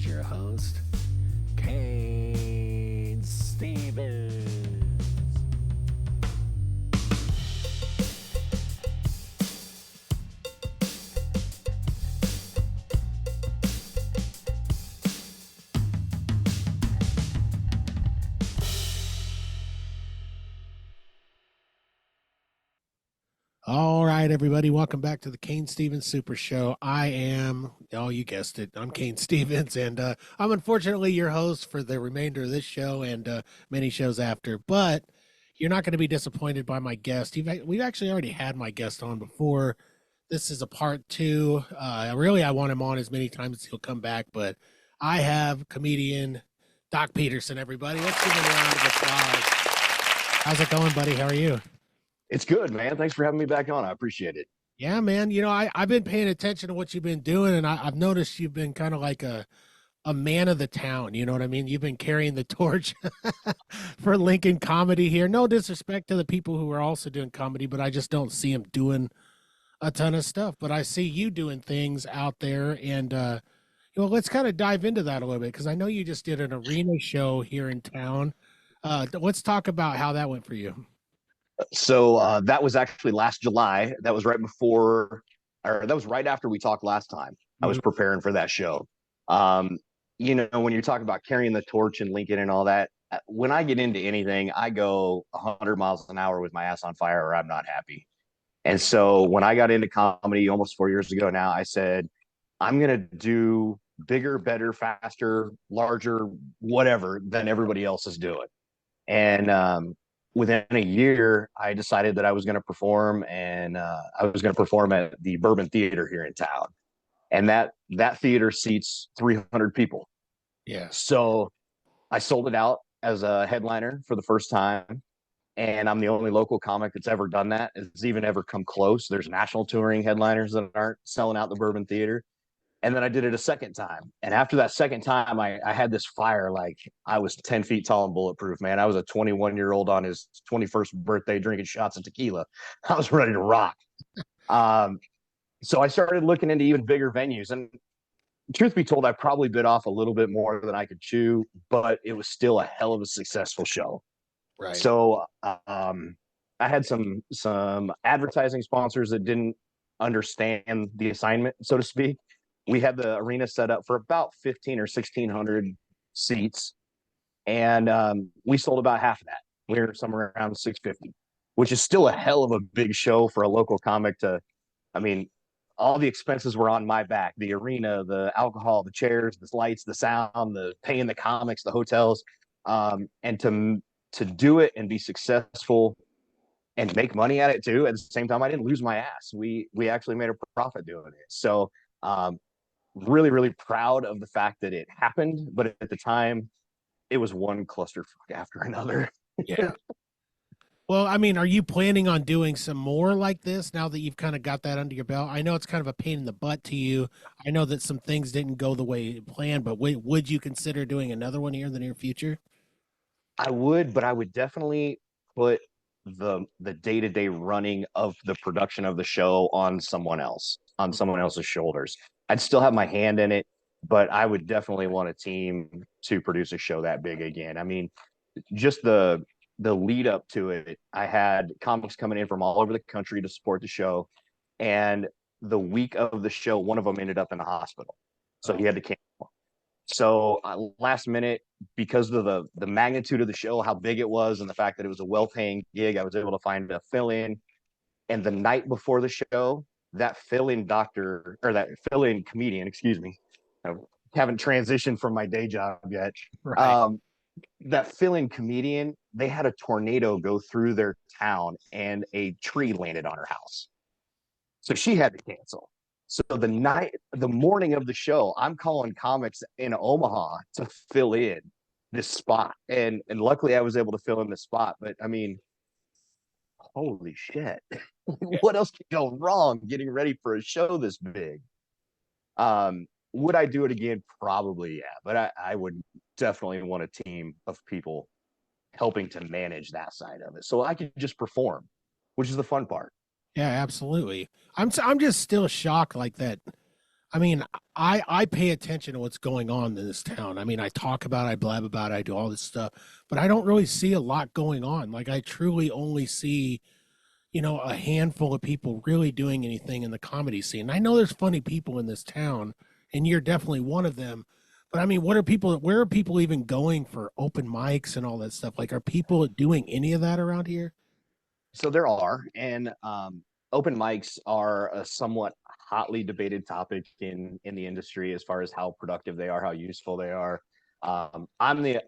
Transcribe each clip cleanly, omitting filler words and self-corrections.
your host, Cain Stevens. All right, everybody, welcome back to the Cain Stevens Super Show. I am, oh, you guessed it, I'm Cain Stevens, and I'm unfortunately your host for the remainder of this show and many shows after, but you're not going to be disappointed by my guest. We've actually already had my guest on before. This is a part two. Really, I want him on as many times as he'll come back, but I have comedian Doc Peterson, everybody. Let's give him a round of applause. How's it going, buddy? How are you? It's good, man. Thanks for having me back on. I appreciate it. Yeah, man. You know, I've been paying attention to what you've been doing, and I've noticed you've been kind of like a man of the town. You know what I mean? You've been carrying the torch for Lincoln comedy here. No disrespect to the people who are also doing comedy, but I just don't see them doing a ton of stuff. But I see you doing things out there, and let's kind of dive into that a little bit because I know you just did an arena show here in town. Let's talk about how that went for you. So that was actually last July. That was right before, or that was right after we talked last time. I was preparing for that show. You know, when you're talking about carrying the torch and Lincoln and all that, when I get into anything, I go 100 miles an hour with my ass on fire or I'm not happy. And so when I got into comedy almost 4 years ago now, I said, I'm going to do bigger, better, faster, larger, whatever than everybody else is doing. And within a year, I decided that I was going to perform, and I was going to perform at the Bourbon Theater here in town, and that theater seats 300 people. Yeah. So I sold it out as a headliner for the first time, and I'm the only local comic that's ever done that. It's even ever come close. There's national touring headliners that aren't selling out the Bourbon Theater. And then I did it a second time. And after that second time, I had this fire like I was 10 feet tall and bulletproof, man. I was a 21-year-old on his 21st birthday drinking shots of tequila. I was ready to rock. So I started looking into even bigger venues. And truth be told, I probably bit off a little bit more than I could chew, but it was still a hell of a successful show. Right. So I had some advertising sponsors that didn't understand the assignment, so to speak. We had the arena set up for about 15 or 1600 seats, and we sold about half of that. We were somewhere around 650, which is still a hell of a big show for a local comic to, I mean, all the expenses were on my back: the arena, the alcohol, the chairs, the lights, the sound, the paying the comics, the hotels, and to do it and be successful and make money at it too. At the same time, I didn't lose my ass. We actually made a profit doing it. So really, really proud of the fact that it happened. But at the time, it was one clusterfuck after another. Yeah. Well, I mean, are you planning on doing some more like this now that you've kind of got that under your belt? I know it's kind of a pain in the butt to you. I know that some things didn't go the way you planned, but would you consider doing another one here in the near future? I would, but I would definitely put the day-to-day running of the production of the show on someone else, on someone else's shoulders. I'd still have my hand in it, but I would definitely want a team to produce a show that big again. I mean, just the lead up to it, I had comics coming in from all over the country to support the show, and the week of the show, one of them ended up in the hospital, so he had to cancel. So last minute, because of the magnitude of the show, how big it was, and the fact that it was a well-paying gig, I was able to find a fill-in. And the night before the show, that fill-in doctor, or that fill-in comedian, excuse me, I haven't transitioned from my day job yet. Right. That fill-in comedian, they had a tornado go through their town, and a tree landed on her house. So she had to cancel. So the morning of the show, I'm calling comics in Omaha to fill in this spot. And luckily I was able to fill in the spot. But I mean, holy shit. What else could go wrong getting ready for a show this big? Would I do it again? Probably, yeah. But I would definitely want a team of people helping to manage that side of it. So I could just perform, which is the fun part. Yeah, absolutely. I'm just still shocked like that. I mean, I pay attention to what's going on in this town. I mean, I talk about it, I blab about it, I do all this stuff, but I don't really see a lot going on. Like I truly only see, a handful of people really doing anything in the comedy scene. I know there's funny people in this town, and you're definitely one of them. But I mean, where are people even going for open mics and all that stuff? Like, are people doing any of that around here? So there are, and open mics are a somewhat hotly debated topic in the industry as far as how productive they are, how useful they are. I'm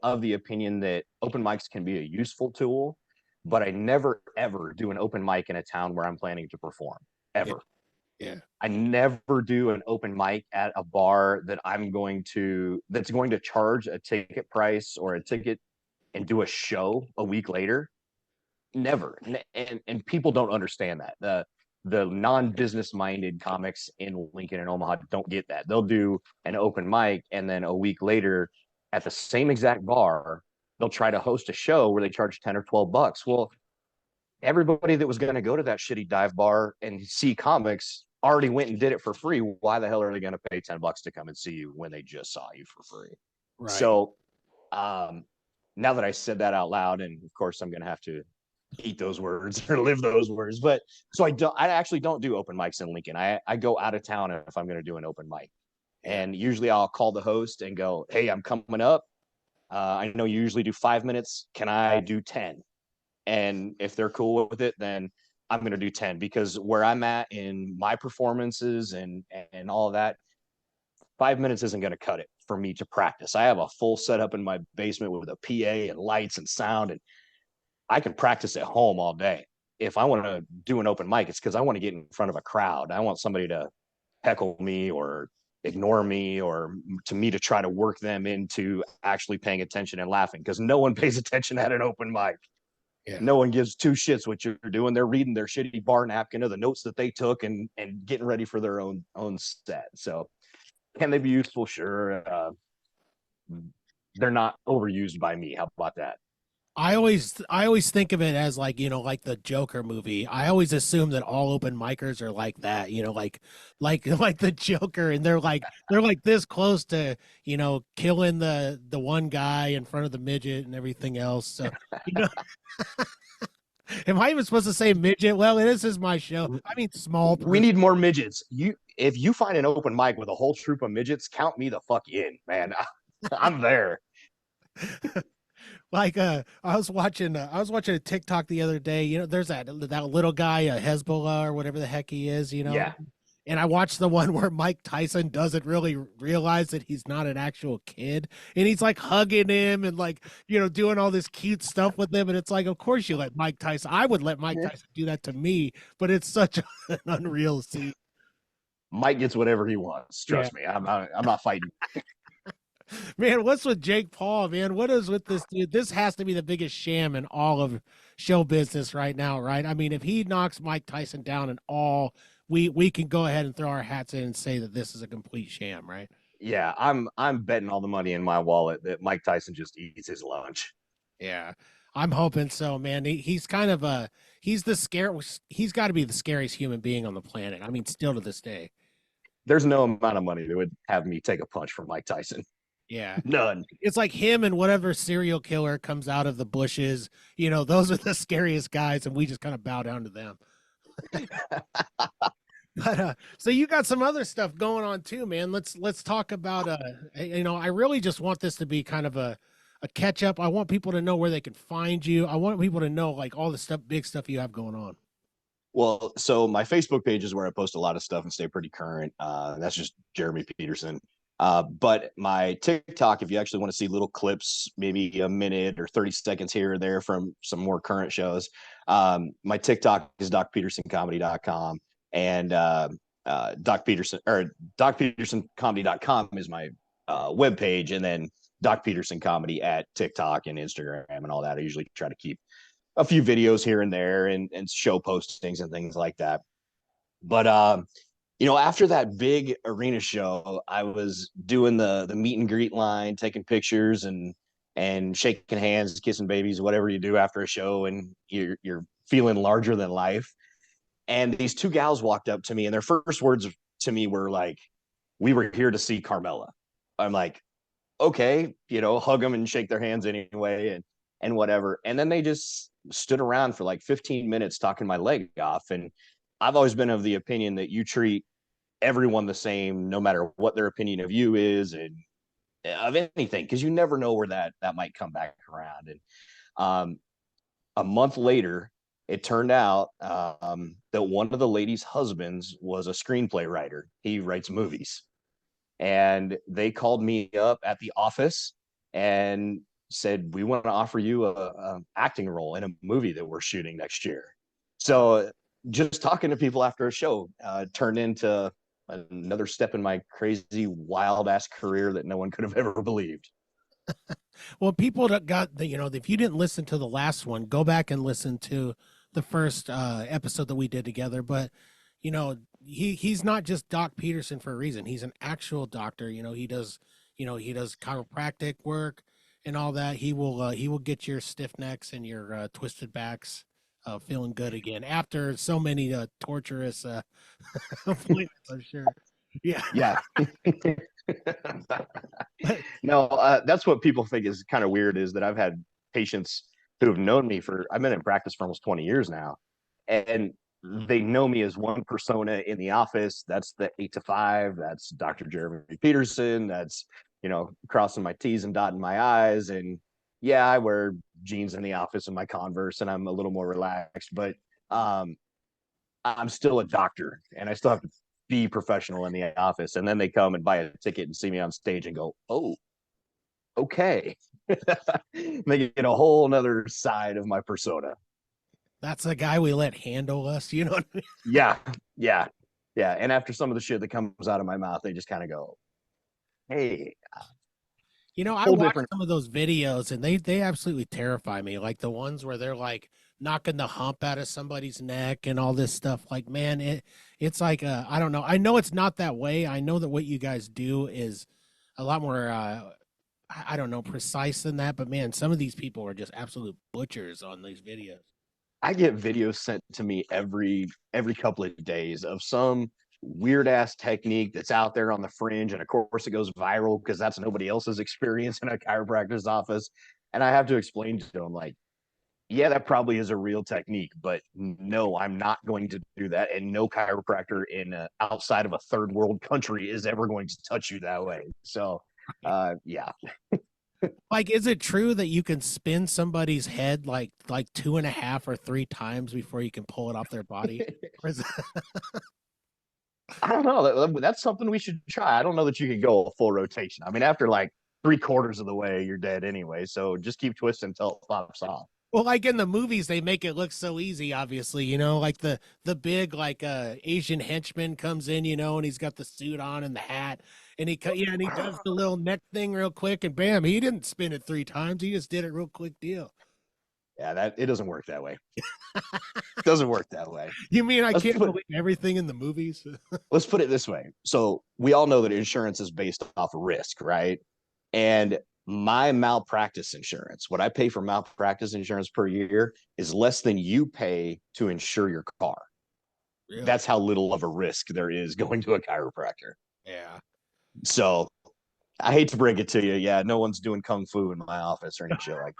of the opinion that open mics can be a useful tool, but I never ever do an open mic in a town where I'm planning to perform Yeah, ever. yeah, I never do an open mic at a bar that's going to charge a ticket price or a ticket and do a show a week later. Never. And people don't understand that. The non-business minded comics in Lincoln and Omaha don't get that. They'll do an open mic and then a week later at the same exact bar, they'll try to host a show where they charge 10 or 12 bucks. Well, everybody that was going to go to that shitty dive bar and see comics already went and did it for free. Why the hell are they going to pay 10 bucks to come and see you when they just saw you for free? right. So, um, now that I said that out loud, and of course I'm going to have to eat those words or live those words, but so I actually don't do open mics in Lincoln. I go out of town if I'm going to do an open mic. Yeah, And usually I'll call the host and go, "Hey, I'm coming up. I know you usually do 5 minutes. Can I do 10?" And if they're cool with it, then I'm going to do 10 because where I'm at in my performances and all of that, 5 minutes isn't going to cut it for me to practice. I have a full setup in my basement with a PA and lights and sound, and I can practice at home all day. If I want to do an open mic, it's because I want to get in front of a crowd. I want somebody to heckle me or ignore me or to me to try to work them into actually paying attention and laughing because no one pays attention at an open mic. yeah. No one gives two shits what you're doing. They're reading their shitty bar napkin of the notes that they took and getting ready for their own set. So can they be useful? Sure. They're not overused by me. How about that? I always think of it as like, like the Joker movie. I always assume that all open micers are like that, like the Joker, and they're like this close to, killing the one guy in front of the midget and everything else. So, you know, am I even supposed to say midget? Well, this is my show. I mean small We person. need more midgets. If you find an open mic with a whole troop of midgets, count me the fuck in, man. I'm there. Like I was watching a TikTok the other day. There's that little guy, Hezbollah or whatever the heck he is, Yeah. And I watched the one where Mike Tyson doesn't really realize that he's not an actual kid, and he's like hugging him and like doing all this cute stuff with him, and it's like, of course you let Mike Tyson. I would let Mike Tyson do that to me, but it's such an unreal scene. Mike gets whatever he wants. Yeah, Trust me. I'm not fighting. man, what's with Jake Paul, man? What is with this dude? This has to be the biggest sham in all of show business right now, right? I mean, if he knocks Mike Tyson down and all, we can go ahead and throw our hats in and say that this is a complete sham, right? Yeah, I'm betting all the money in my wallet that Mike Tyson just eats his lunch. Yeah. I'm hoping so, man. He's kind of he's got to be the scariest human being on the planet. I mean, still to this day. There's no amount of money that would have me take a punch from Mike Tyson. Yeah. None. It's like him and whatever serial killer comes out of the bushes. Those are the scariest guys, and we just kind of bow down to them. But so you got some other stuff going on too, man. Let's talk about I really just want this to be kind of a catch up. I want people to know where they can find you. I want people to know like all the stuff, big stuff you have going on. Well, so my Facebook page is where I post a lot of stuff and stay pretty current. That's just Jeremy Peterson. But my TikTok, if you actually want to see little clips, maybe a minute or 30 seconds here or there from some more current shows, my TikTok is docpetersoncomedy.com. And Doc Peterson or docpetersoncomedy.com is my webpage. And then Doc Peterson Comedy at TikTok and Instagram and all that. I usually try to keep a few videos here and there and show postings and things like that. But after that big arena show, I was doing the meet and greet line, taking pictures and shaking hands, kissing babies, whatever you do after a show, and you're feeling larger than life. And these two gals walked up to me, and their first words to me were like, we were here to see Carmela. I'm like, okay, hug them and shake their hands anyway, and whatever. And then they just stood around for like 15 minutes talking my leg off. And I've always been of the opinion that you treat everyone the same, no matter what their opinion of you is, and of anything, because you never know where that might come back around. And um, a month later, it turned out that one of the lady's husbands was a screenplay writer. He writes movies, and they called me up at the office and said, we want to offer you a acting role in a movie that we're shooting next year. So just talking to people after a show turned into another step in my crazy wild ass career that no one could have ever believed. Well, people that got the, if you didn't listen to the last one, go back and listen to the first episode that we did together. But he's not just Doc Peterson for a reason. He's an actual doctor. He does chiropractic work and all that. He will get your stiff necks and your twisted backs feeling good again after so many torturous appointments, I'm sure. Yeah. Yeah. No, that's what people think is kind of weird, is that I've had patients who have known me I've been in practice for almost 20 years now, and they know me as one persona in the office. That's the 8 to 5. That's Dr. Jeremy Peterson. That's, crossing my T's and dotting my I's. And yeah, I wear jeans in the office and my Converse, and I'm a little more relaxed, but um, I'm still a doctor, and I still have to be professional in the office. And then they come and buy a ticket and see me on stage and go, oh, okay. They get a whole nother side of my persona. That's the guy we let handle us, you know what I mean? Yeah, yeah, yeah. And after some of the shit that comes out of my mouth, they just kind of go, hey, I whole watched different. some of those videos and they absolutely terrify me. Like the ones where they're like knocking the hump out of somebody's neck and all this stuff. Like, man, it's like I don't know. I know it's not that way. I know that what you guys do is a lot more I don't know, precise than that, but man, some of these people are just absolute butchers on these videos. I get videos sent to me every couple of days of some weird ass technique that's out there on the fringe, and of course it goes viral because that's nobody else's experience in a chiropractor's office. And I have to explain to them, like, yeah, that probably is a real technique, but no, I'm not going to do that. And no chiropractor in outside of a third world country is ever going to touch you that way. So, yeah. Like, is it true that you can spin somebody's head like 2.5 or 3 times before you can pull it off their body? Or is I don't know. That's something we should try. I don't know that you could go a full rotation. I mean, after like 3/4 of the way, you're dead anyway. So just keep twisting until it pops off. Well, like in the movies, they make it look so easy. Obviously, like the big like Asian henchman comes in, and he's got the suit on and the hat, and and he does the little neck thing real quick, and bam, he didn't spin it 3 times. He just did it real quick deal. Yeah, that it doesn't work that way. It doesn't work that way. You mean I Let's can't put believe everything in the movies? let's put it this way. So we all know that insurance is based off of risk, right? And my malpractice insurance, what I pay for malpractice insurance per year, is less than you pay to insure your car. Really? That's how little of a risk there is going to a chiropractor. Yeah. So I hate to break it to you. Yeah, no one's doing kung fu in my office or any shit like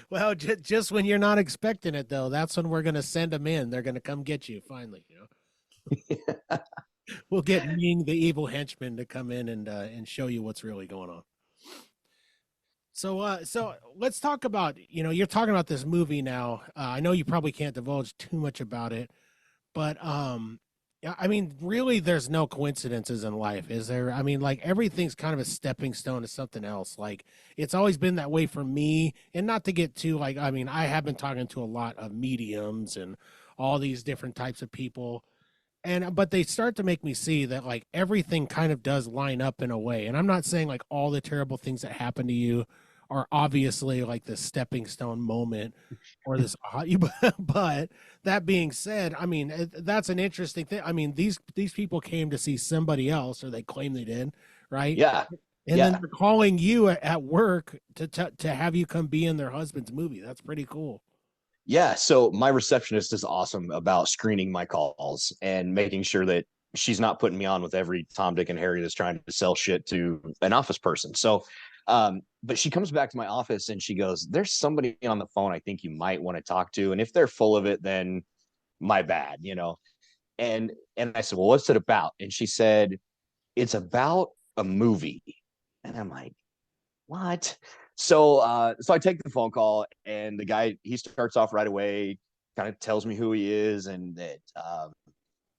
Well, just when you're not expecting it, though, that's when we're gonna send them in. They're gonna come get you finally. that. We'll get Ming, the evil henchman, to come in and show you what's really going on. So let's talk about, you're talking about this movie now. I know you probably can't divulge too much about it, but yeah, I mean, really, there's no coincidences in life, is there? I mean, like everything's kind of a stepping stone to something else. Like it's always been that way for me, and not to get too like, I mean, I have been talking to a lot of mediums and all these different types of people, and but they start to make me see that like everything kind of does line up in a way. And I'm not saying like all the terrible things that happen to you are obviously like the stepping stone moment or this but that being said, I mean that's an interesting thing. I mean these people came to see somebody else, or they claim they did, right? Yeah. And then Yeah. they're calling you at work to have you come be in their husband's movie. That's pretty cool. Yeah. So my receptionist is awesome about screening my calls and making sure that she's not putting me on with every Tom, Dick, and Harry that's trying to sell shit to an office person. So, but she comes back to my office and she goes, "There's somebody on the phone I think you might want to talk to, and if they're full of it, then my bad, you know." And I said, "Well, what's it about?" And she said, "It's about a movie." And I'm like, "What?" So I take the phone call, and the guy, he starts off right away, kind of tells me who he is, and that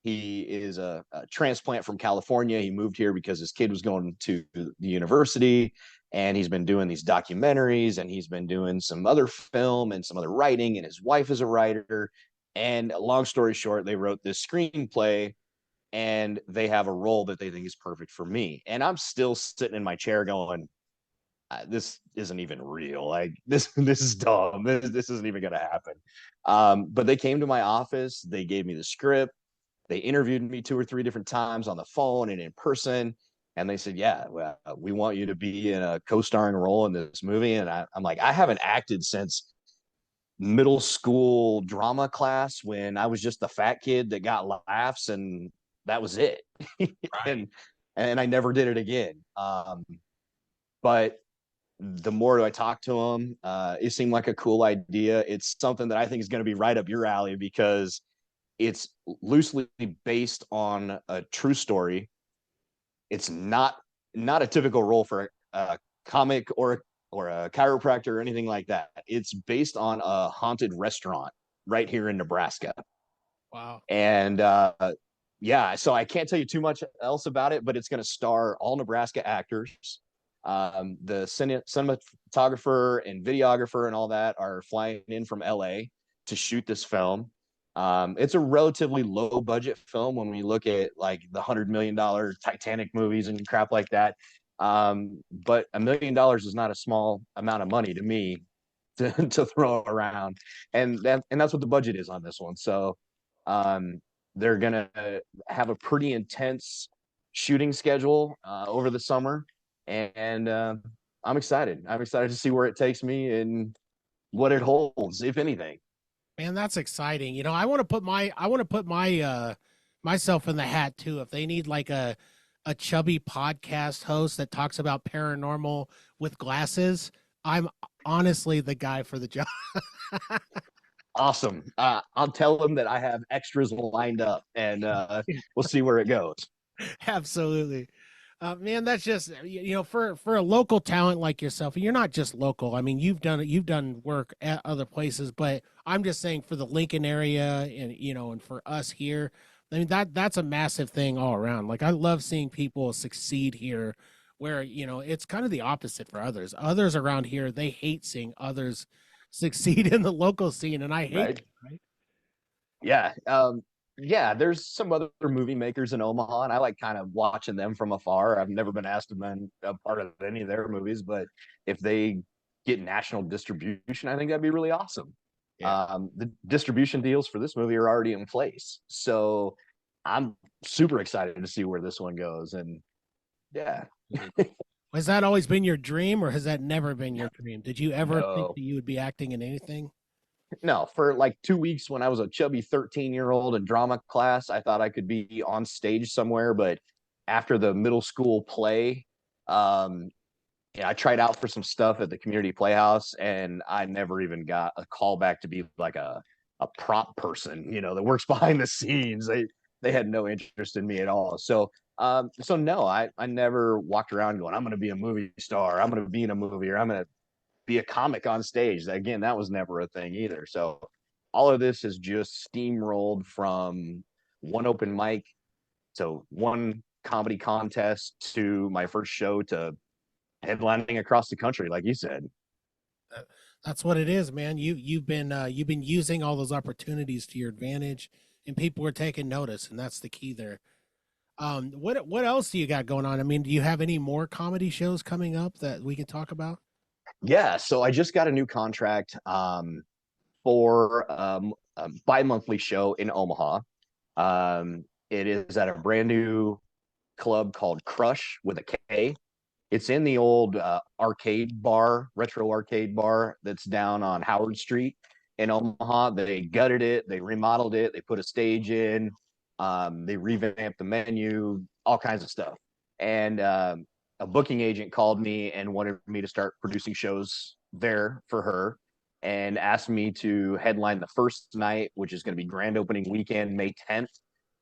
he is a transplant from California. He moved here because his kid was going to the university, and he's been doing these documentaries, and he's been doing some other film and some other writing, and his wife is a writer. And long story short, they wrote this screenplay, and they have a role that they think is perfect for me. And I'm still sitting in my chair going, this isn't even real. Like this is dumb. This isn't even going to happen. But they came to my office. They gave me the script. They interviewed me 2 or 3 different times on the phone and in person. And they said, "Yeah, well, we want you to be in a co-starring role in this movie." And I'm like, I haven't acted since middle school drama class when I was just the fat kid that got laughs, and that was it. Right. and and I never did it again. But the more I talk to him, it seemed like a cool idea. It's something that I think is going to be right up your alley because it's loosely based on a true story. It's not a typical role for a comic or a chiropractor or anything like that. It's based on a haunted restaurant right here in Nebraska. Wow. And yeah, so I can't tell you too much else about it, but it's going to star all Nebraska actors. The cinematographer and videographer and all that are flying in from LA to shoot this film. It's a relatively low budget film when we look at like the $100 million Titanic movies and crap like that. But $1 million is not a small amount of money to me to throw around, and that's what the budget is on this one. So um, they're gonna have a pretty intense shooting schedule over the summer, and I'm excited. I'm excited to see where it takes me and what it holds, if anything. Man, that's exciting. I want to put my myself in the hat too. If they need like a chubby podcast host that talks about paranormal with glasses, I'm honestly the guy for the job. Awesome. I'll tell them that I have extras lined up, and we'll see where it goes. Absolutely. Man, that's just for a local talent like yourself, and you're not just local. I mean, you've done work at other places, but I'm just saying for the Lincoln area, and and for us here, I mean that's a massive thing all around. Like I love seeing people succeed here, where it's kind of the opposite for others. Others around here, they hate seeing others succeed in the local scene, and I hate Right. that, right? Yeah. Yeah, there's some other movie makers in Omaha, and I like kind of watching them from afar. I've never been asked to be a part of any of their movies, but if they get national distribution, I think that'd be really awesome. Yeah. The distribution deals for this movie are already in place, so I'm super excited to see where this one goes. And yeah, Has that always been your dream, or has that never been your dream? Did you ever think no, that you would be acting in anything? no, for like 2 weeks when I was a chubby 13-year-old in drama class, I thought I could be on stage somewhere. But after the middle school play, um, yeah, I tried out for some stuff at the community playhouse, and I never even got a call back to be like a prop person, that works behind the scenes. They had no interest in me at all. So no, I never walked around going, I'm gonna be a movie star, I'm gonna be in a movie, or I'm gonna be a comic on stage. Again, that was never a thing either. So all of this is just steamrolled from one open mic to one comedy contest to my first show to headlining across the country, like you said. That- That's what it is, man. You've been using all those opportunities to your advantage, and people are taking notice, and that's the key there. What else do you got going on? I mean, do you have any more comedy shows coming up that we can talk about? Yeah, so I just got a new contract for a bi-monthly show in Omaha. It is at a brand new club called Crush with a K. It's in the old arcade bar, retro arcade bar that's down on Howard Street in Omaha. They gutted it, they remodeled it, they put a stage in. They revamped the menu, all kinds of stuff. And a booking agent called me and wanted me to start producing shows there for her and asked me to headline the first night, which is going to be grand opening weekend, May 10th.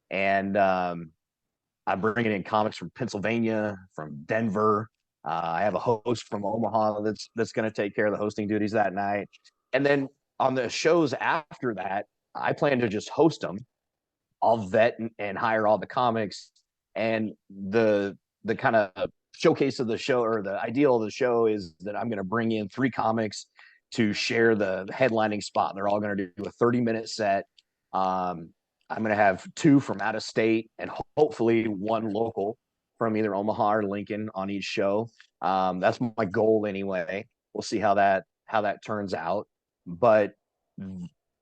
And I'm bringing in comics from Pennsylvania, from Denver. I have a host from Omaha that's going to take care of the hosting duties that night. And then on the shows after that, I plan to just host them. I'll vet and hire all the comics. And the kind of showcase of the show, or the ideal of the show, is that I'm going to bring in 3 comics to share the headlining spot. They're all going to do a 30-minute set. I'm going to have 2 from out of state and hopefully 1 local from either Omaha or Lincoln on each show. That's my goal anyway. We'll see how that turns out. But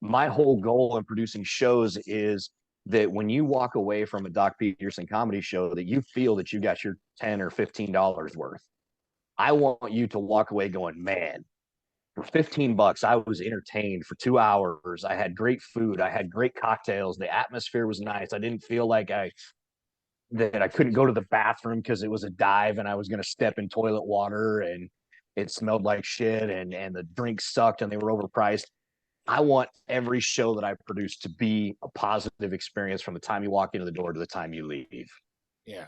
my whole goal in producing shows is that when you walk away from a Doc Peterson comedy show, that you feel that you got your $10 or $15 worth. I want you to walk away going, man, for $15, I was entertained for 2 hours. I had great food. I had great cocktails. The atmosphere was nice. I didn't feel like I couldn't go to the bathroom because it was a dive and I was going to step in toilet water and it smelled like shit and the drinks sucked and they were overpriced. I want every show that I produce to be a positive experience from the time you walk into the door to the time you leave. Yeah.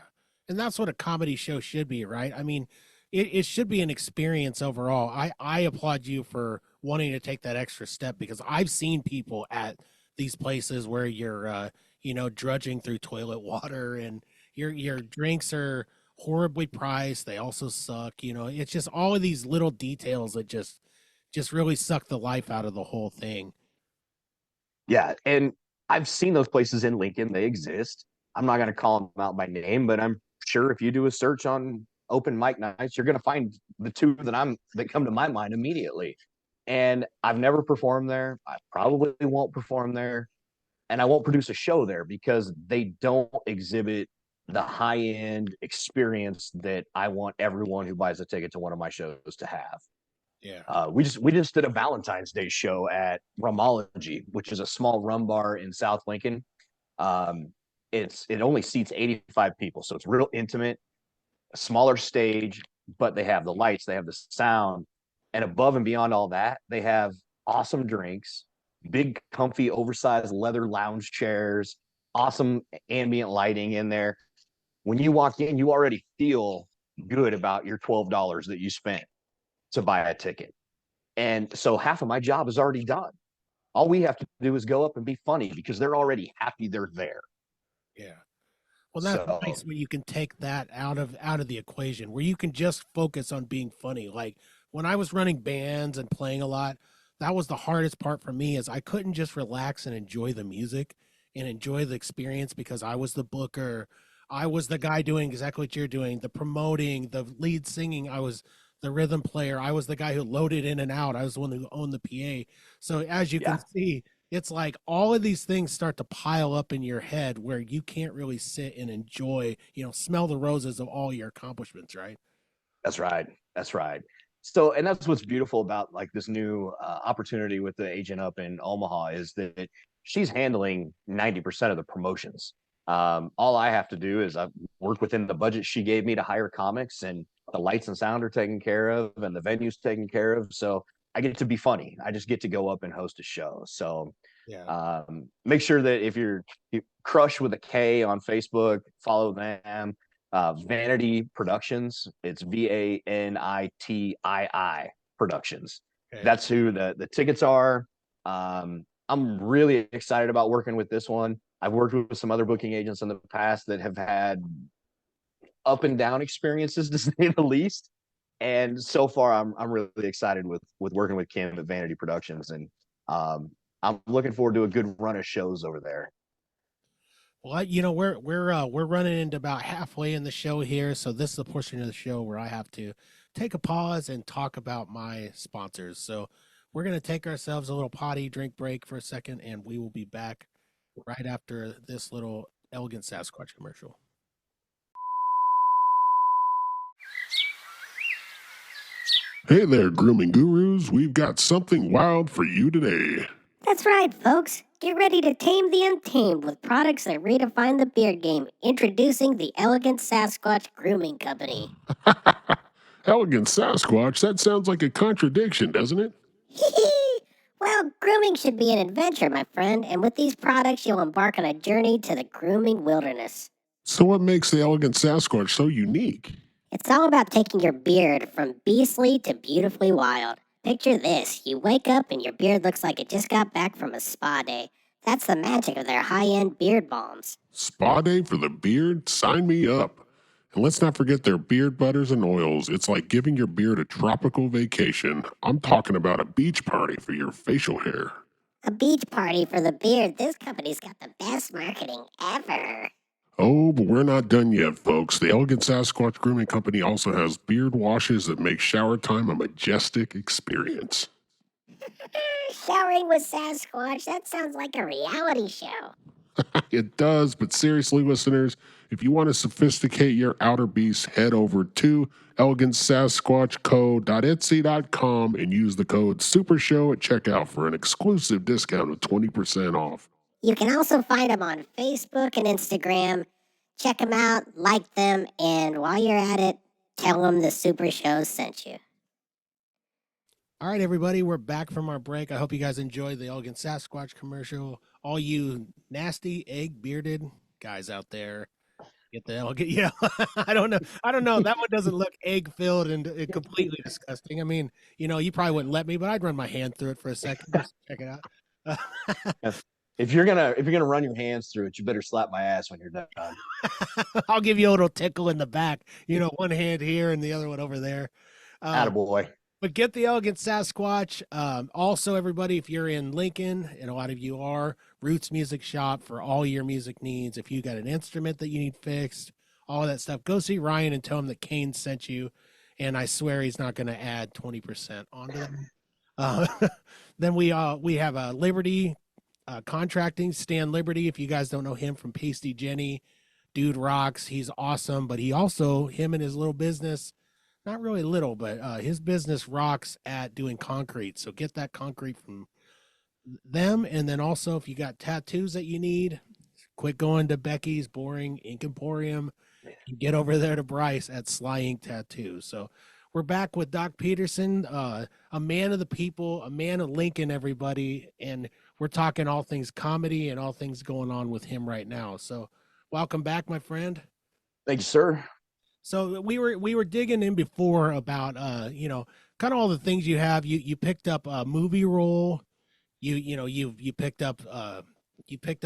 And that's what a comedy show should be, right? I mean, it should be an experience overall. I applaud you for wanting to take that extra step, because I've seen people at these places where you're, drudging through toilet water, and your drinks are horribly priced. They also suck. It's just all of these little details that just really suck the life out of the whole thing. Yeah. And I've seen those places in Lincoln. They exist. I'm not going to call them out by name, but I'm sure if you do a search on open mic nights, you're going to find the 2 that come to my mind immediately. And I've never performed there. I probably won't perform there. And I won't produce a show there because they don't exhibit the high end experience that I want everyone who buys a ticket to one of my shows to have. Yeah. We just did a Valentine's Day show at Rumology, which is a small rum bar in South Lincoln. Um, it only seats 85 people, so it's real intimate, a smaller stage, but they have the lights, they have the sound, and above and beyond all that, they have awesome drinks, big, comfy, oversized leather lounge chairs, awesome ambient lighting in there. When you walk in, you already feel good about your $12 that you spent to buy a ticket. And so half of my job is already done. All we have to do is go up and be funny because they're already happy they're there. Yeah. Well, that's So nice when you can take that out of the equation, where you can just focus on being funny. Like when I was running bands and playing a lot, that was the hardest part for me, is I couldn't just relax and enjoy the music and enjoy the experience, because I was the booker. I was the guy doing exactly what you're doing, the promoting, the lead singing. I was the rhythm player. I was the guy who loaded in and out. I was the one who owned the PA. So as you can yeah, see, it's like all of these things start to pile up in your head, where you can't really sit and enjoy, smell the roses of all your accomplishments, right? that's right. That's right. So, and that's what's beautiful about like this new opportunity with the agent up in Omaha, is that she's handling 90% of the promotions. All I have to do is I work within the budget she gave me to hire comics, and the lights and sound are taken care of, and the venue's taken care of. So I get to be funny. I just get to go up and host a show. So Yeah. make sure that if you Crush with a K on Facebook, follow them. Vanity Productions. It's VANITII Productions. Okay. That's who the tickets are. I'm really excited about working with this one. I've worked with some other booking agents in the past that have had up and down experiences, to say the least. And so far, I'm really excited with working with Kim at Vanity Productions, and I'm looking forward to a good run of shows over there. Well, we're running into about halfway in the show here, so this is the portion of the show where I have to take a pause and talk about my sponsors. So we're gonna take ourselves a little potty drink break for a second, and we will be back right after this little elegant Sasquatch commercial. Hey there, grooming gurus. We've got something wild for you today. That's right, folks. Get ready to tame the untamed with products that redefine the beard game. Introducing the Elegant Sasquatch Grooming Company. Elegant Sasquatch? That sounds like a contradiction, doesn't it? Well, grooming should be an adventure, my friend, and with these products, you'll embark on a journey to the grooming wilderness. So, what makes the Elegant Sasquatch so unique? It's all about taking your beard from beastly to beautifully wild. Picture this, you wake up and your beard looks like it just got back from a spa day. That's the magic of their high-end beard balms. Spa day for the beard? Sign me up. And let's not forget their beard butters and oils. It's like giving your beard a tropical vacation. I'm talking about a beach party for your facial hair. A beach party for the beard. This company's got the best marketing ever. Oh, but we're not done yet, folks. The Elegant Sasquatch Grooming Company also has beard washes that make shower time a majestic experience. Showering with Sasquatch, that sounds like a reality show. It does, but seriously, listeners, if you want to sophisticate your outer beast, head over to elegantsasquatchco.etsy.com and use the code SUPERSHOW at checkout for an exclusive discount of 20% off. You can also find them on Facebook and Instagram. Check them out, like them, and while you're at it, tell them the Super Show sent you. All right, everybody, we're back from our break. I hope you guys enjoyed the Elegant Sasquatch commercial. All you nasty egg bearded guys out there, get the elegant. Yeah, I don't know. That one doesn't look egg filled and completely disgusting. I mean, you probably wouldn't let me, but I'd run my hand through it for a second just to check it out. If you're gonna run your hands through it, you better slap my ass when you're done. I'll give you a little tickle in the back. One hand here and the other one over there. Attaboy. But get the Elegant Sasquatch. Also, everybody, if you're in Lincoln, and a lot of you are, Roots Music Shop for all your music needs. If you got an instrument that you need fixed, all that stuff, go see Ryan and tell him that Cain sent you. And I swear he's not going to add 20% onto them. Then we have a Liberty Contracting, Stan Liberty. If you guys don't know him from Pasty Jenny, dude rocks. He's awesome. But him and his little business, not really little, but his business rocks at doing concrete. So get that concrete from them. And then also, if you got tattoos that you need, quit going to Becky's Boring Ink Emporium. Get over there to Bryce at Sly Ink Tattoo. So we're back with Doc Peterson, a man of the people, a man of Lincoln, everybody. And we're talking all things comedy and all things going on with him right now. So welcome back, my friend. Thank you, sir. So we were digging in before about kind of all the things you have. You picked up a movie role. You picked up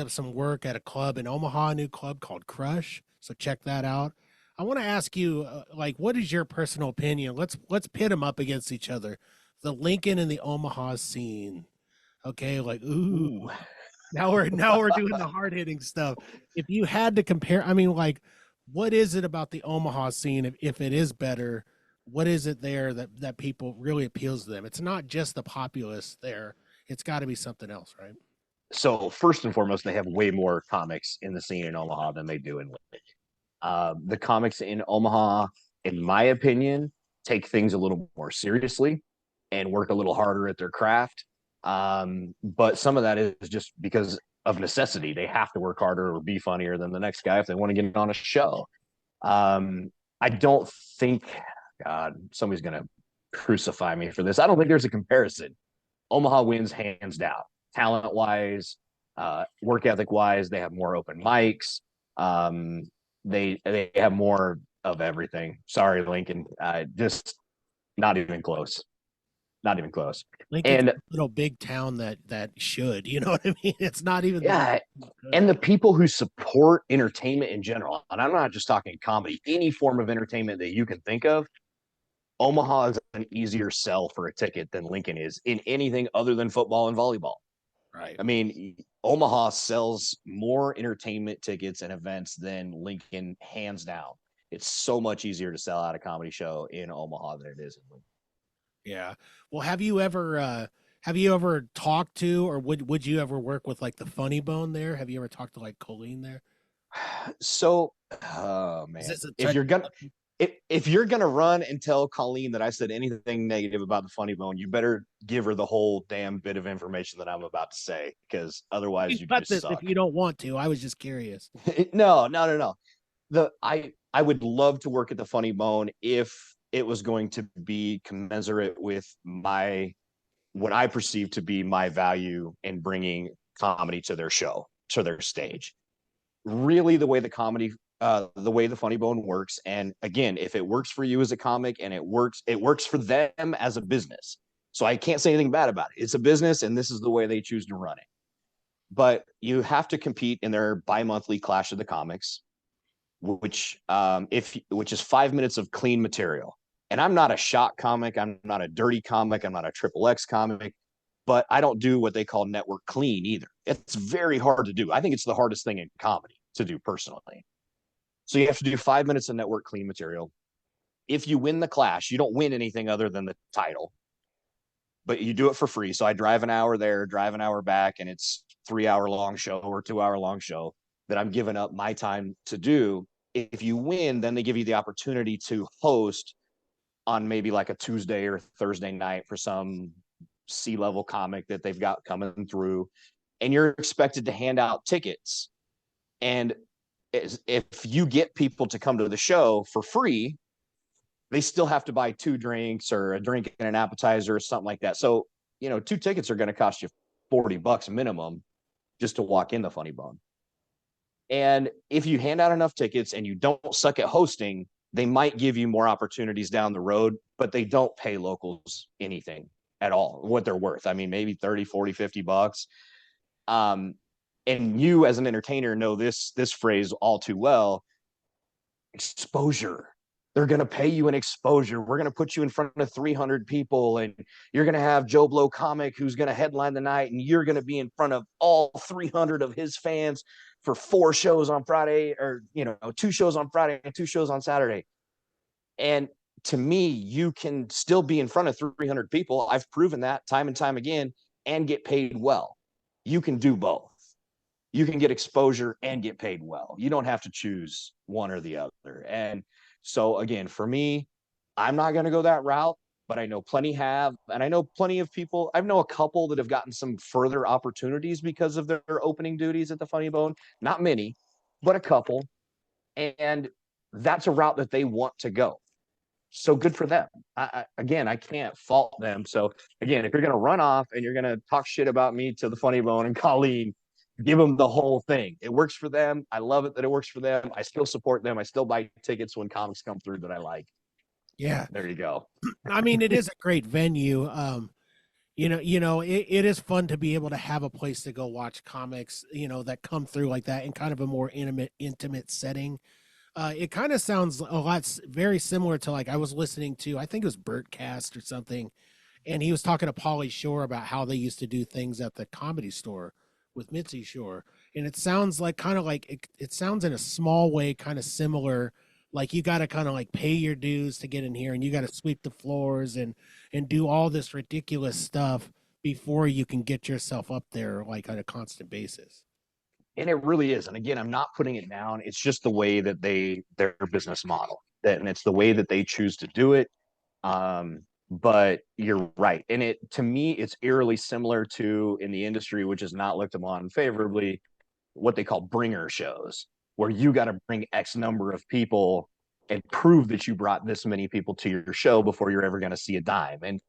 some work at a club in Omaha, a new club called Crush. So check that out. I want to ask you, what is your personal opinion? Let's pit them up against each other. The Lincoln and the Omaha scene. Okay, ooh. Now we're doing the hard hitting stuff. If you had to compare, what is it about the Omaha scene? If it is better, what is it there that people really appeals to them? It's not just the populace there. It's got to be something else, right? So first and foremost, they have way more comics in the scene in Omaha than they do in Lincoln. The comics in Omaha, in my opinion, take things a little more seriously and work a little harder at their craft. But some of that is just because of necessity. They have to work harder or be funnier than the next guy if they want to get on a show. I don't think, God, somebody's going to crucify me for this. I don't think there's a comparison. Omaha wins hands down, talent wise, work ethic wise. They have more open mics. They have more of everything. Sorry, Lincoln, just not even close. Not even close. Lincoln's a little big town that should, you know what I mean? It's not even. Yeah. And the people who support entertainment in general, and I'm not just talking comedy, any form of entertainment that you can think of, Omaha is an easier sell for a ticket than Lincoln is in anything other than football and volleyball. Right. I mean, Omaha sells more entertainment tickets and events than Lincoln, hands down. It's so much easier to sell out a comedy show in Omaha than it is in Lincoln. Yeah. Well, have you ever talked to, or would you ever work with the Funny Bone there? Have you ever talked to Colleen there? So, oh man, if you're gonna if you're gonna run and tell Colleen that I said anything negative about the Funny Bone, you better give her the whole damn bit of information that I'm about to say, because otherwise You you cut just this if suck. you don't want to. I was just curious. No. I would love to work at the Funny Bone if it was going to be commensurate with what I perceive to be my value in bringing comedy to their show, to their stage. Really, the way the way the Funny Bone works, and again, if it works for you as a comic and it works for them as a business. So I can't say anything bad about it. It's a business, and this is the way they choose to run it. But you have to compete in their bi-monthly Clash of the Comics, which is 5 minutes of clean material. And I'm not a shock comic, I'm not a dirty comic, I'm not a triple X comic, but I don't do what they call network clean either. It's very hard to do. I think it's the hardest thing in comedy to do personally. So you have to do 5 minutes of network clean material. If you win the Clash, you don't win anything other than the title, but you do it for free. So I drive an hour there, drive an hour back, and it's 3 hour long show or 2 hour long show that I'm giving up my time to do. If you win, then they give you the opportunity to host on maybe like a Tuesday or Thursday night for some C-level comic that they've got coming through. And you're expected to hand out tickets. And if you get people to come to the show for free, they still have to buy 2 drinks or a drink and an appetizer or something like that. So, 2 tickets are going to cost you $40 minimum just to walk in the Funny Bone. And if you hand out enough tickets and you don't suck at hosting, they might give you more opportunities down the road, but they don't pay locals anything at all, what they're worth. I mean, maybe 30, 40, $50. And you as an entertainer know this phrase all too well. Exposure. They're going to pay you an exposure. We're going to put you in front of 300 people, and you're going to have Joe Blow comic who's going to headline the night, and you're going to be in front of all 300 of his fans for 4 shows on Friday, or 2 shows on Friday and 2 shows on Saturday. And to me, you can still be in front of 300 people. I've proven that time and time again, and get paid well. You can do both. You can get exposure and get paid well. You don't have to choose one or the other. And so again, for me, I'm not going to go that route, but I know plenty have, and I know plenty of people. I know a couple that have gotten some further opportunities because of their opening duties at the Funny Bone. Not many, but a couple. And that's a route that they want to go. So good for them. I can't fault them. So again, if you're going to run off and you're going to talk shit about me to the Funny Bone and Colleen, give them the whole thing. It works for them. I love it that it works for them. I still support them. I still buy tickets when comics come through that I like. Yeah. There you go. I mean, it is a great venue. It is fun to be able to have a place to go watch comics, that come through like that in kind of a more intimate setting. It kind of sounds very similar to, like, I was listening to, I think it was Bertcast or something, and he was talking to Pauly Shore about how they used to do things at the Comedy Store with Mitzi Shore. And it sounds like it sounds in a small way kind of similar. Like, you got to kind of like pay your dues to get in here, and you got to sweep the floors and do all this ridiculous stuff before you can get yourself up there, like, on a constant basis. And it really is. And again, I'm not putting it down. It's just the way that their business model, and it's the way that they choose to do it. But you're right. And to me, it's eerily similar to, in the industry, which is not looked upon favorably, what they call bringer shows, where you got to bring X number of people and prove that you brought this many people to your show before you're ever going to see a dime. And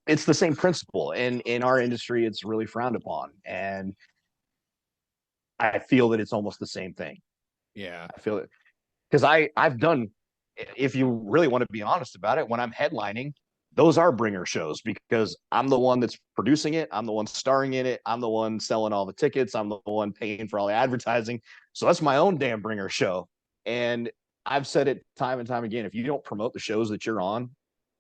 it's the same principle. And in our industry, it's really frowned upon. And I feel that it's almost the same thing. Yeah. I feel it because I've done, if you really want to be honest about it, when I'm headlining, those are bringer shows because I'm the one that's producing it. I'm the one starring in it. I'm the one selling all the tickets. I'm the one paying for all the advertising. So that's my own damn bringer show. And I've said it time and time again, if you don't promote the shows that you're on,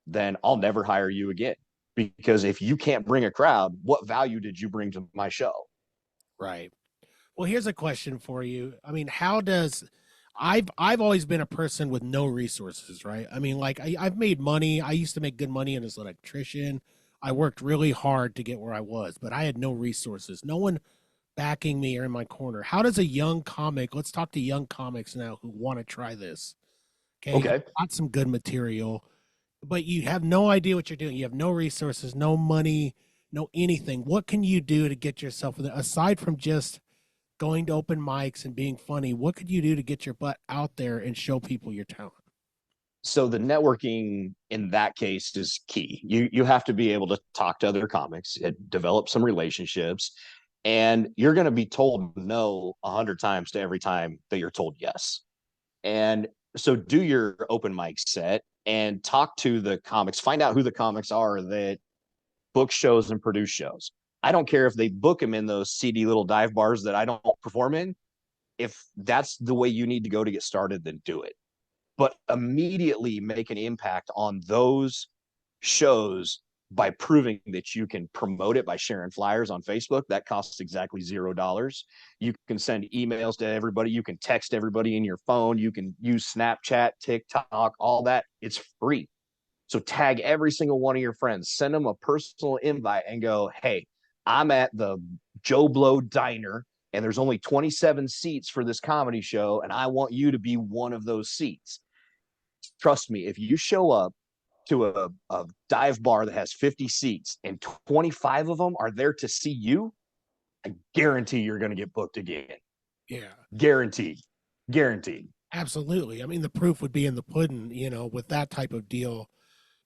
then I'll never hire you again. Because if you can't bring a crowd, what value did you bring to my show? Right. Well, here's a question for you. I mean, I've always been a person with no resources, right? I mean, like, I've made money. I used to make good money as an electrician. I worked really hard to get where I was, but I had no resources. No one backing me or in my corner. How does a young comic, let's talk to young comics now who want to try this. Okay. Okay. You've got some good material, but you have no idea what you're doing. You have no resources, no money, no anything. What can you do to get yourself there? Aside from just going to open mics and being funny, what could you do to get your butt out there and show people your talent? So the networking in that case is key. You have to be able to talk to other comics, develop some relationships, and you're going to be told no 100 times to every time that you're told yes. And so do your open mic set and talk to the comics, find out who the comics are that book shows and produce shows. I don't care if they book them in those seedy little dive bars that I don't perform in. If that's the way you need to go to get started, then do it. But immediately make an impact on those shows by proving that you can promote it by sharing flyers on Facebook. That costs exactly $0. You can send emails to everybody. You can text everybody in your phone. You can use Snapchat, TikTok, all that. It's free. So tag every single one of your friends, send them a personal invite and go, hey, I'm at the Joe Blow Diner and there's only 27 seats for this comedy show. And I want you to be one of those seats. Trust me, if you show up to a dive bar that has 50 seats and 25 of them are there to see you, I guarantee you're going to get booked again. Yeah. Guaranteed. Guaranteed. Absolutely. I mean, the proof would be in the pudding, with that type of deal.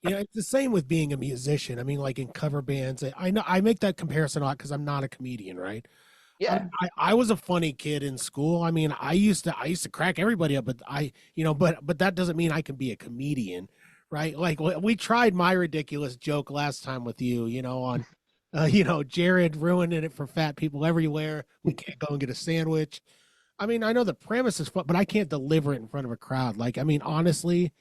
It's the same with being a musician. I mean, like in cover bands, I know I make that comparison a lot because I'm not a comedian, right? Yeah. I was a funny kid in school. I mean, I used to crack everybody up, but but that doesn't mean I can be a comedian, right? Like we tried my ridiculous joke last time with you, on, Jared ruining it for fat people everywhere. We can't go and get a sandwich. I mean, I know the premise is fun, but I can't deliver it in front of a crowd. Like, I mean, honestly,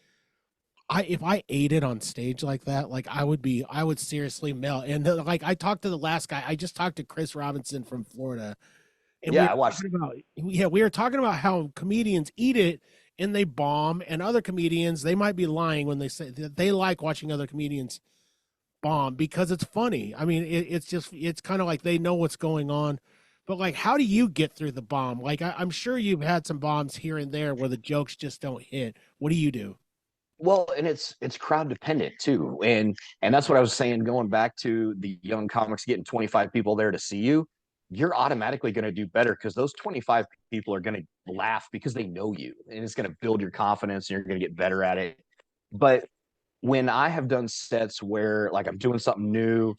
if I ate it on stage like that, like I would seriously melt. And like I talked to the last guy, I just talked to Chris Robinson from Florida, and Yeah, I watched. we were talking about how comedians eat it and they bomb, and other comedians, they might be lying when they say that they like watching other comedians bomb because it's funny. I mean, it's kind of like they know what's going on. But like, how do you get through the bomb? Like, I'm sure you've had some bombs here and there where the jokes just don't hit. What do you do? Well, and it's crowd dependent too. And that's what I was saying, going back to the young comics getting 25 people there to see you, you're automatically going to do better because those 25 people are going to laugh because they know you, and it's going to build your confidence and you're going to get better at it. But when I have done sets where like I'm doing something new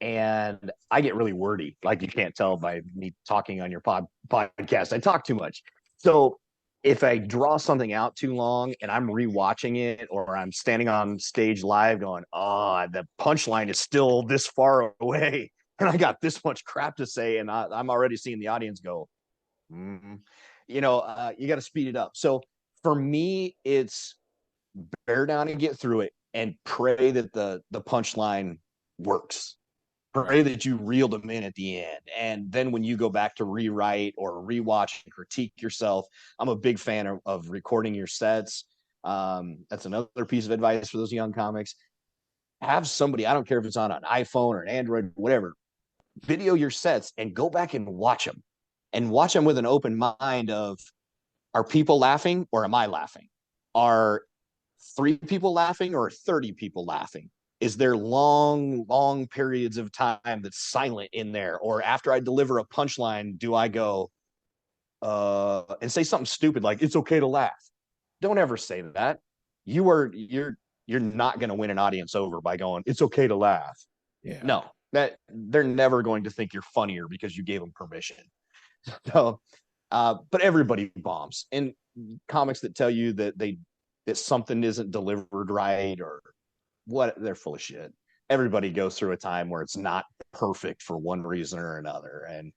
and I get really wordy, like you can't tell by me talking on your podcast, I talk too much. So if I draw something out too long and I'm rewatching it, or I'm standing on stage live going, oh, the punchline is still this far away and I got this much crap to say, and I'm already seeing the audience go, you got to speed it up. So for me, it's bear down and get through it and pray that the punchline works. Pray that you reeled them in at the end. And then when you go back to rewrite or rewatch and critique yourself, I'm a big fan of recording your sets. That's another piece of advice for those young comics. Have somebody, I don't care if it's on an iPhone or an Android, whatever, video your sets and go back and watch them, and watch them with an open mind of, are people laughing or am I laughing? Are 3 people laughing or 30 people laughing? Is there long periods of time that's silent in there? Or after I deliver a punchline, do I go and say something stupid like, it's okay to laugh? Don't ever say that. You're not going to win an audience over by going, it's okay to laugh. Yeah. No, that they're never going to think you're funnier because you gave them permission. So, but everybody bombs, and comics that tell you that something isn't delivered right or what, they're full of shit. Everybody goes through a time where it's not perfect for one reason or another. And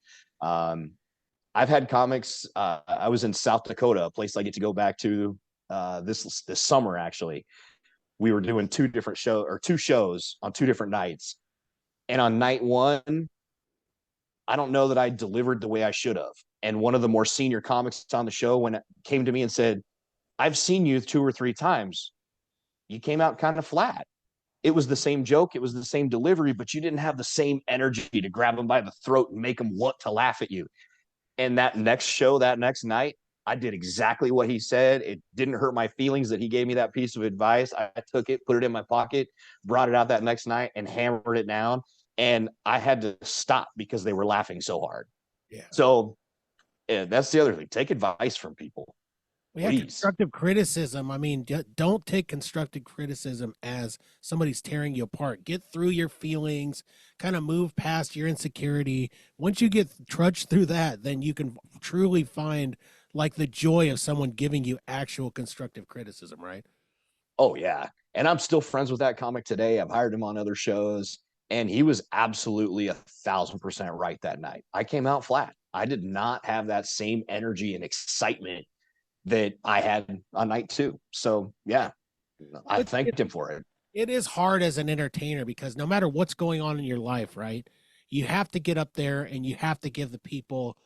I've had comics. I was in South Dakota, a place I get to go back to this summer. Actually, we were doing 2 shows on 2 different nights. And on night 1, I don't know that I delivered the way I should have. And one of the more senior comics on the show came to me and said, I've seen you 2 or 3 times. You came out kind of flat. It was the same joke. It was the same delivery, but you didn't have the same energy to grab them by the throat and make them want to laugh at you. And that next show, that next night, I did exactly what he said. It didn't hurt my feelings that he gave me that piece of advice. I took it, put it in my pocket, brought it out that next night and hammered it down. And I had to stop because they were laughing so hard. Yeah. So that's the other thing. Take advice from people. We have constructive criticism. I mean, don't take constructive criticism as somebody's tearing you apart. Get through your feelings, kind of move past your insecurity. Once you get trudged through that, then you can truly find like the joy of someone giving you actual constructive criticism, right? Oh, yeah. And I'm still friends with that comic today. I've hired him on other shows, and he was absolutely 1,000% right that night. I came out flat. I did not have that same energy and excitement that I had on night 2. So, yeah, I thanked him for it. It is hard as an entertainer because no matter what's going on in your life, right? You have to get up there and you have to give the people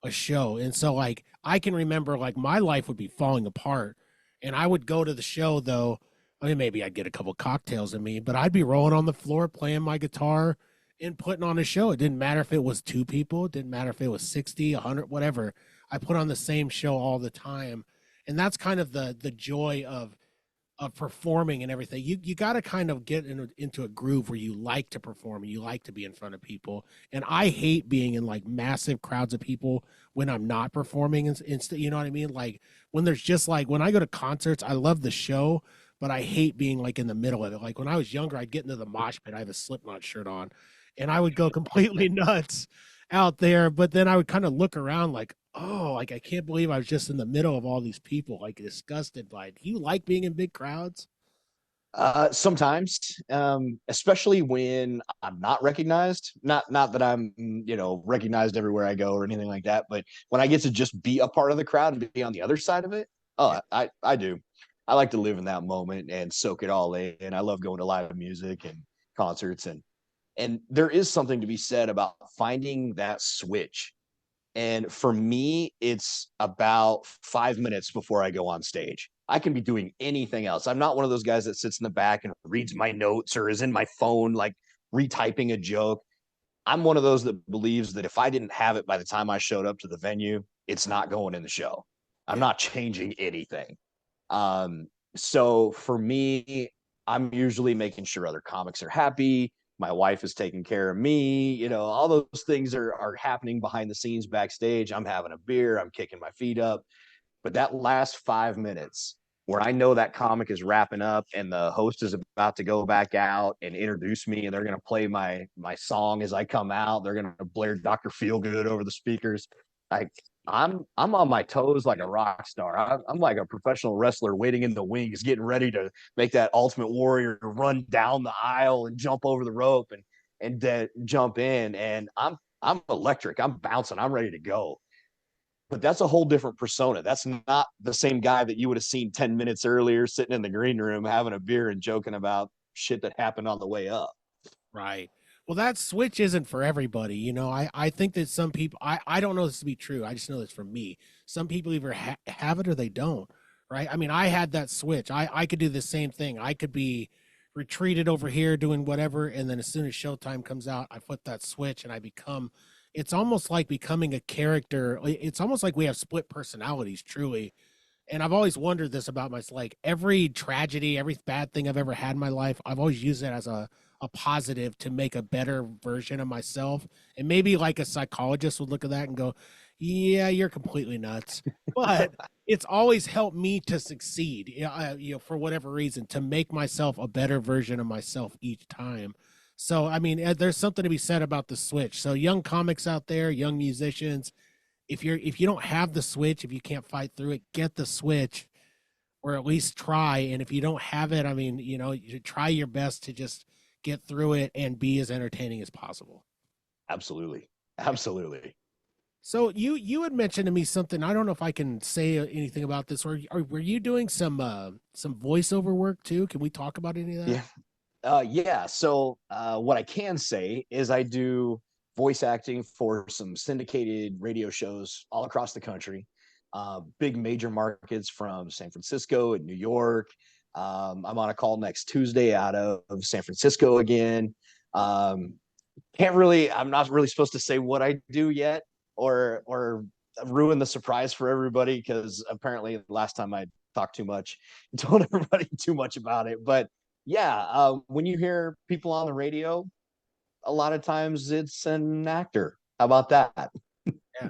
a show. And so like I can remember like my life would be falling apart and I would go to the show though. I mean, maybe I'd get a couple cocktails in me, but I'd be rolling on the floor playing my guitar and putting on a show. It didn't matter if it was 2 people, it didn't matter if it was 60, 100, whatever. I put on the same show all the time. And that's kind of the joy of performing and everything. You got to kind of get into a groove where you like to perform and you like to be in front of people. And I hate being in like massive crowds of people when I'm not performing. Instead, you know what I mean? Like when there's just like when I go to concerts, I love the show, but I hate being like in the middle of it. Like when I was younger, I'd get into the mosh pit. I have a Slipknot shirt on, and I would go completely nuts out there. But then I would kind of look around like, oh, like I can't believe I was just in the middle of all these people, like disgusted by it. Do you like being in big crowds? Sometimes, especially when I'm not recognized. Not that I'm, recognized everywhere I go or anything like that. But when I get to just be a part of the crowd and be on the other side of it, I do. I like to live in that moment and soak it all in. I love going to live music and concerts, and there is something to be said about finding that switch. And for me, it's about 5 minutes before I go on stage. I can be doing anything else. I'm not one of those guys that sits in the back and reads my notes or is in my phone, like retyping a joke. I'm one of those that believes that if I didn't have it by the time I showed up to the venue, it's not going in the show. I'm not changing anything. So for me, I'm usually making sure other comics are happy. My wife is taking care of me. All those things are happening behind the scenes backstage. I'm having a beer. I'm kicking my feet up. But that last 5 minutes where I know that comic is wrapping up and the host is about to go back out and introduce me, and they're going to play my song as I come out. They're going to blare Dr. Feelgood over the speakers. I'm on my toes like a rock star. I'm like a professional wrestler waiting in the wings, getting ready to make that Ultimate Warrior run down the aisle and jump over the rope and jump in. And I'm electric. I'm bouncing. I'm ready to go. But that's a whole different persona. That's not the same guy that you would have seen 10 minutes earlier sitting in the green room having a beer and joking about shit that happened on the way up. Right. Well, that switch isn't for everybody. I think that some people, I don't know this to be true. I just know this from me. Some people either have it or they don't. Right. I mean, I had that switch. I could do the same thing. I could be retreated over here doing whatever. And then as soon as showtime comes out, I flip that switch and it's almost like becoming a character. It's almost like we have split personalities, truly. And I've always wondered this about myself. Like every tragedy, every bad thing I've ever had in my life, I've always used it as a positive to make a better version of myself. And maybe like a psychologist would look at that and go, yeah, you're completely nuts. But it's always helped me to succeed, for whatever reason, to make myself a better version of myself each time. So, I mean, there's something to be said about the switch. So young comics out there, young musicians, if you don't have the switch, if you can't fight through it, get the switch or at least try. And if you don't have it, I mean, you try your best to just get through it and be as entertaining as possible. Absolutely. So you had mentioned to me something. I don't know if I can say anything about this. Or were you doing some voiceover work too? Can we talk about any of that? Yeah. So what I can say is I do voice acting for some syndicated radio shows all across the country. Big major markets from San Francisco and New York. I'm on a call next Tuesday out of San Francisco again. I'm not really supposed to say what I do yet or ruin the surprise for everybody, because apparently last time I talked too much, told everybody too much about it. But yeah, when you hear people on the radio, a lot of times it's an actor. How about that? Yeah.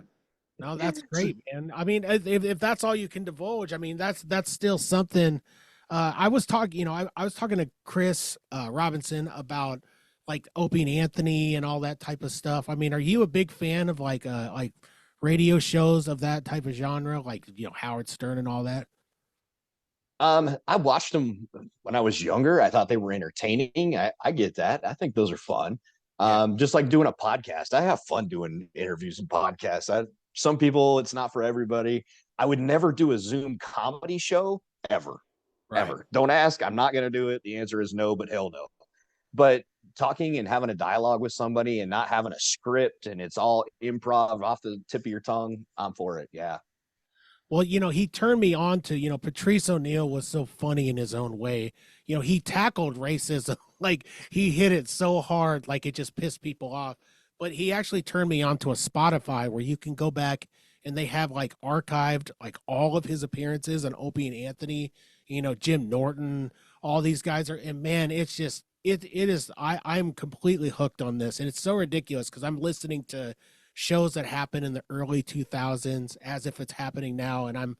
No, that's great, man. I mean, if that's all you can divulge, I mean, that's still something. I was talking, I was talking to Chris Robinson about like Opie and Anthony and all that type of stuff. I mean, are you a big fan of like radio shows of that type of genre, like Howard Stern and all that? I watched them when I was younger. I thought they were entertaining. I get that. I think those are fun. Yeah, Just like doing a podcast. I have fun doing interviews and podcasts. Some people, it's not for everybody. I would never do a Zoom comedy show ever, right. ever. Don't ask. I'm not going to do it. The answer is no, but hell no. But talking and having a dialogue with somebody and not having a script and it's all improv off the tip of your tongue, I'm for it. Yeah. Well, he turned me on to, Patrice O'Neill was so funny in his own way. He tackled racism, like he hit it so hard, like it just pissed people off. But he actually turned me on to a Spotify where you can go back and they have like archived like all of his appearances on Opie and Anthony, Jim Norton, all these guys are, and man, it's just, it is, I'm completely hooked on this. And it's so ridiculous because I'm listening to shows that happened in the early 2000s as if it's happening now, and I'm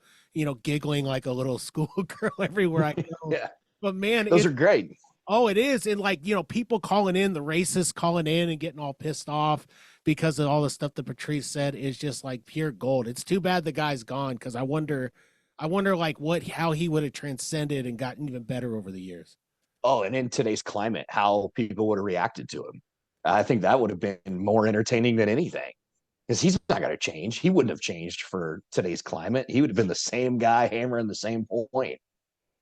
giggling like a little schoolgirl everywhere I go. Yeah. But man, Those are great. oh, it is. And like, people calling in, the racists calling in and getting all pissed off because of all the stuff that Patrice said is just like pure gold. It's too bad the guy's gone, because I wonder like how he would have transcended and gotten even better over the years. Oh, and in today's climate, how people would have reacted to him. I think that would have been more entertaining than anything, because he's not going to change. He wouldn't have changed for today's climate. He would have been the same guy hammering the same point.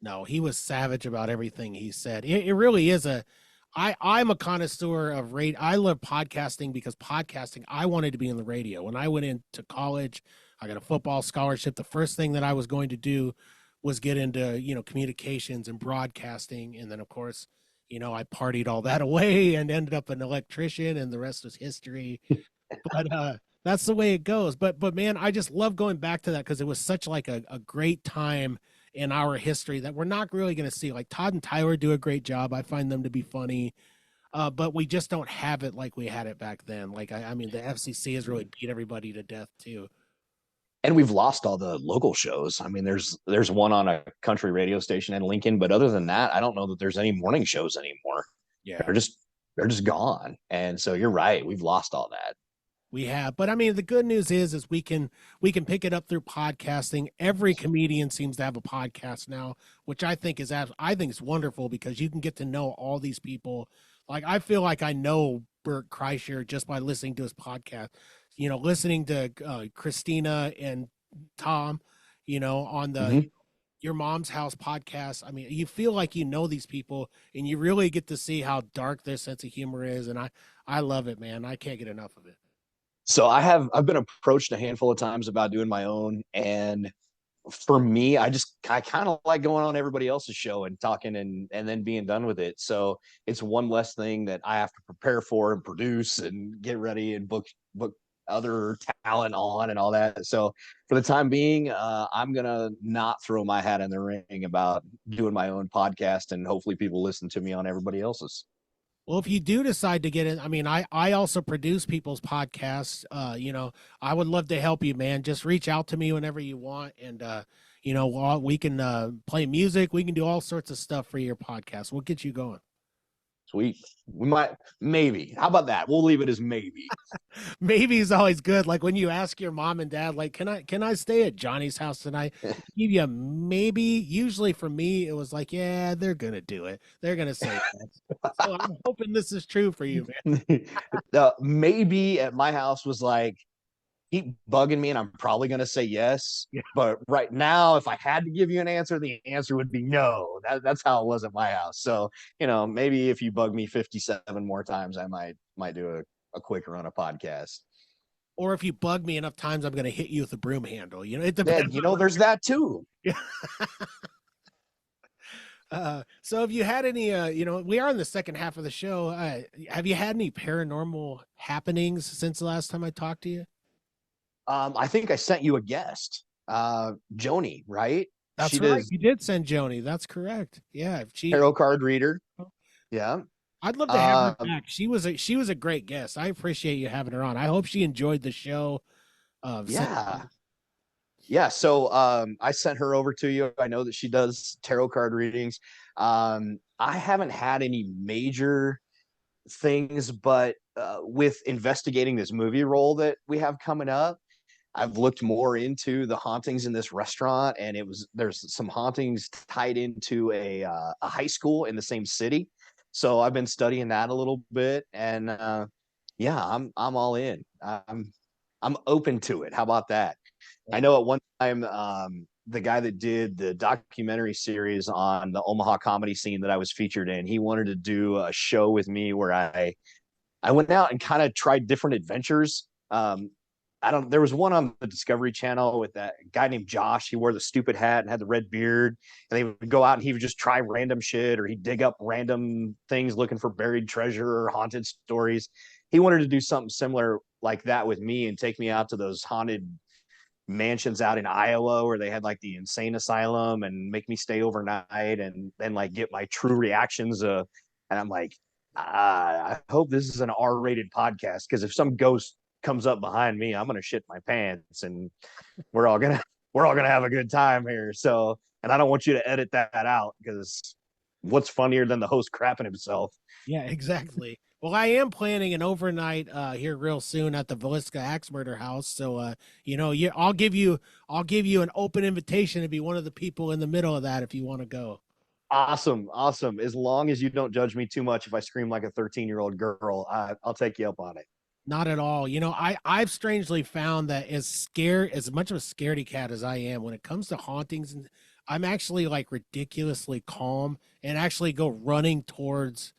No, he was savage about everything he said. It really is I'm a connoisseur of radio. I love podcasting because podcasting, I wanted to be in the radio. When I went into college, I got a football scholarship. The first thing that I was going to do was get into, communications and broadcasting. And then of course, I partied all that away and ended up an electrician, and the rest was history. But that's the way it goes. But man, I just love going back to that because it was such like a great time in our history that we're not really going to see. Like Todd and Tyler do a great job. I find them to be funny. But we just don't have it like we had it back then. Like I mean, the FCC has really beat everybody to death too. And we've lost all the local shows. I mean, there's one on a country radio station in Lincoln, but other than that, I don't know that there's any morning shows anymore. Yeah, They're just gone. And so you're right, we've lost all that. we have. But I mean, the good news is we can pick it up through podcasting. Every comedian seems to have a podcast now, which I think is wonderful because you can get to know all these people. Like I feel like I know Bert Kreischer just by listening to his podcast. Listening to Christina and Tom, on the Mhm. Your Mom's House podcast. I mean, you feel like you know these people, and you really get to see how dark their sense of humor is. And I love it, man. I can't get enough of it. So I've been approached a handful of times about doing my own, and for me, I kind of like going on everybody else's show and talking and then being done with it. So it's one less thing that I have to prepare for and produce and get ready and book other talent on and all that. So for the time being, I'm gonna not throw my hat in the ring about doing my own podcast, and hopefully people listen to me on everybody else's. Well, if you do decide to get in, I mean, I also produce people's podcasts. I would love to help you, man. Just reach out to me whenever you want. And, we can play music. We can do all sorts of stuff for your podcast. We'll get you going. Sweet. We might, maybe. How about that? We'll leave it as maybe. Maybe is always good. Like when you ask your mom and dad, like, can I stay at Johnny's house tonight? Give you a maybe. Usually for me, it was like, yeah, they're gonna do it. They're gonna say that. So I'm hoping this is true for you, man. The maybe at my house was like, keep bugging me and I'm probably going to say yes. Yeah. But right now, if I had to give you an answer, the answer would be no. That's how it was at my house. So, maybe if you bug me 57 more times, I might do a quick run of podcast. Or if you bug me enough times, I'm gonna hit you with a broom handle. It depends. There's that too. Yeah. So have you had any, we are in the second half of the show. Have you had any paranormal happenings since the last time I talked to you? I think I sent you a guest, Joni, right? She That's right. does You did send Joni. That's correct. Yeah. If she, tarot card reader. Yeah. I'd love to have her Um, back. She was a great guest. I appreciate you having her on. I hope she enjoyed the show. Sent yeah. Yeah. So I sent her over to you. I know that she does tarot card readings. I haven't had any major things, but with investigating this movie role that we have coming up, I've looked more into the hauntings in this restaurant, and there's some hauntings tied into a high school in the same city. So I've been studying that a little bit, and yeah, I'm all in. I'm open to it. How about that? I know at one time, the guy that did the documentary series on the Omaha comedy scene that I was featured in, he wanted to do a show with me where I went out and kind of tried different adventures. There was one on the Discovery Channel with that guy named Josh. He wore the stupid hat and had the red beard. And they would go out and he would just try random shit, or he'd dig up random things looking for buried treasure or haunted stories. He wanted to do something similar like that with me and take me out to those haunted mansions out in Iowa where they had like the insane asylum and make me stay overnight and then like get my true reactions. And I'm like, I hope this is an R-rated podcast, because if some ghost comes up behind me, I'm gonna shit my pants, and we're all gonna we're all gonna have a good time here. So, and I don't want you to edit that out, because what's funnier than the host crapping himself? Yeah, exactly. Well, I am planning an overnight here real soon at the Villisca Axe Murder House. So, I'll give you an open invitation to be one of the people in the middle of that if you want to go. Awesome, awesome. As long as you don't judge me too much if I scream like a 13-year-old girl, I'll take you up on it. Not at all. I've strangely found that as much of a scaredy cat as I am when it comes to hauntings, and I'm actually like ridiculously calm and actually go running towards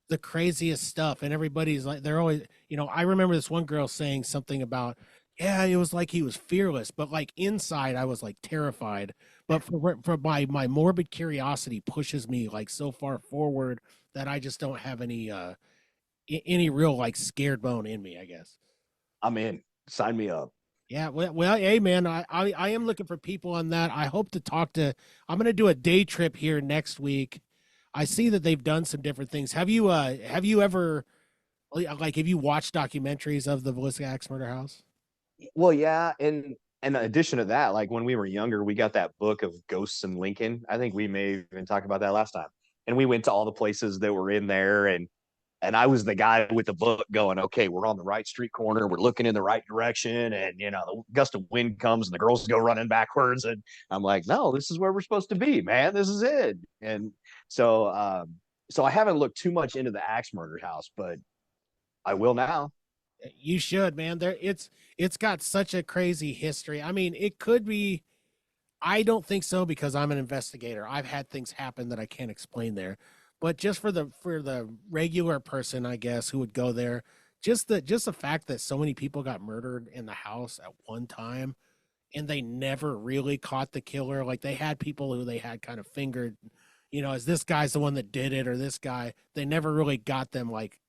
the craziest stuff. And everybody's like, they're always, I remember this one girl saying something about, yeah, it was like he was fearless, but like inside I was like terrified. But for my morbid curiosity pushes me like so far forward that I just don't have any real like scared bone in me, I guess. I'm in. Sign me up. Yeah, well, hey man, I am looking for people on that. I hope to talk to. I'm going to do a day trip here next week. I see that they've done some different things. Have you ever like have you watched documentaries of the Villisca Axe Murder House? Well, yeah, and in addition to that, like when we were younger, we got that book of Ghosts in Lincoln. I think we may have even talked about that last time. And we went to all the places that were in there, and I was the guy with the book going, okay, we're on the right street corner, we're looking in the right direction, and the gust of wind comes and the girls go running backwards, and I'm like, no, this is where we're supposed to be, man. This is it. And so I haven't looked too much into the Axe Murder House, but I will now. You should, man. It's got such a crazy history. I mean, it could be. I don't think so because I'm an investigator. I've had things happen that I can't explain there. But just for the regular person, I guess, who would go there, just the fact that so many people got murdered in the house at one time and they never really caught the killer. Like they had people who they had kind of fingered, as this guy's the one that did it or this guy. They never really got them like,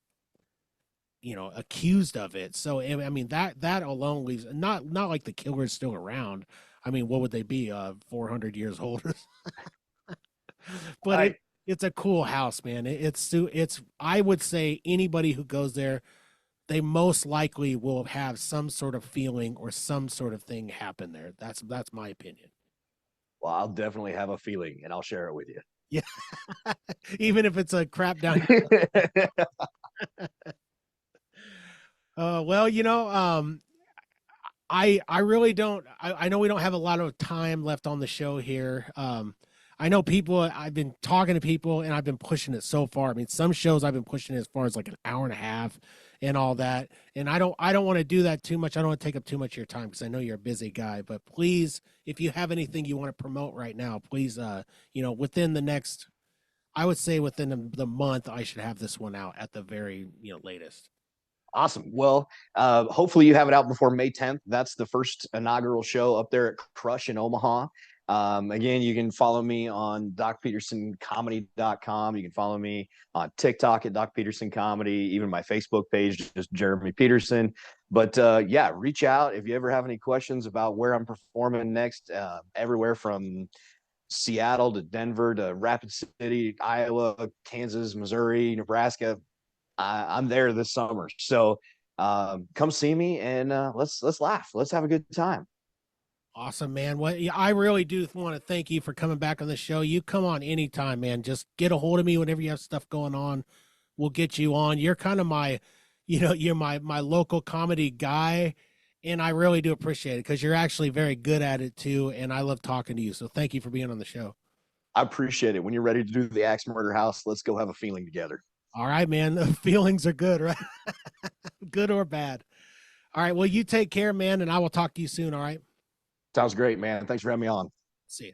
accused of it. So I mean that alone leaves not like the killer's still around. I mean, what would they be? 400 years old. But I it's a cool house, man. It's I would say anybody who goes there, they most likely will have some sort of feeling or some sort of thing happen there. That's my opinion. Well, I'll definitely have a feeling, and I'll share it with you. Yeah. Even if it's a crap down. Well, I really don't. I know we don't have a lot of time left on the show here. I know people. I've been talking to people, and I've been pushing it so far. I mean, some shows I've been pushing it as far as like an hour and a half, and all that. And I don't want to do that too much. I don't want to take up too much of your time because I know you're a busy guy. But please, if you have anything you want to promote right now, please, within the next, I would say within the month, I should have this one out at the very latest. Awesome. Well, hopefully you have it out before May 10th. That's the first inaugural show up there at Crush in Omaha. Again, you can follow me on docpetersoncomedy.com. You can follow me on TikTok at Doc Peterson Comedy, even my Facebook page, just Jeremy Peterson. But yeah, reach out if you ever have any questions about where I'm performing next, everywhere from Seattle to Denver to Rapid City, Iowa, Kansas, Missouri, Nebraska. I'm there this summer. So come see me and let's laugh. Let's have a good time. Awesome, man. I really do want to thank you for coming back on the show. You come on anytime, man. Just get a hold of me whenever you have stuff going on. We'll get you on. You're kind of my, you're my local comedy guy, and I really do appreciate it because you're actually very good at it too. And I love talking to you. So thank you for being on the show. I appreciate it. When you're ready to do the Axe Murder House, let's go have a feeling together. All right, man. The feelings are good, right? Good or bad. All right. Well, you take care, man, and I will talk to you soon. All right. Sounds great, man. Thanks for having me on. See you.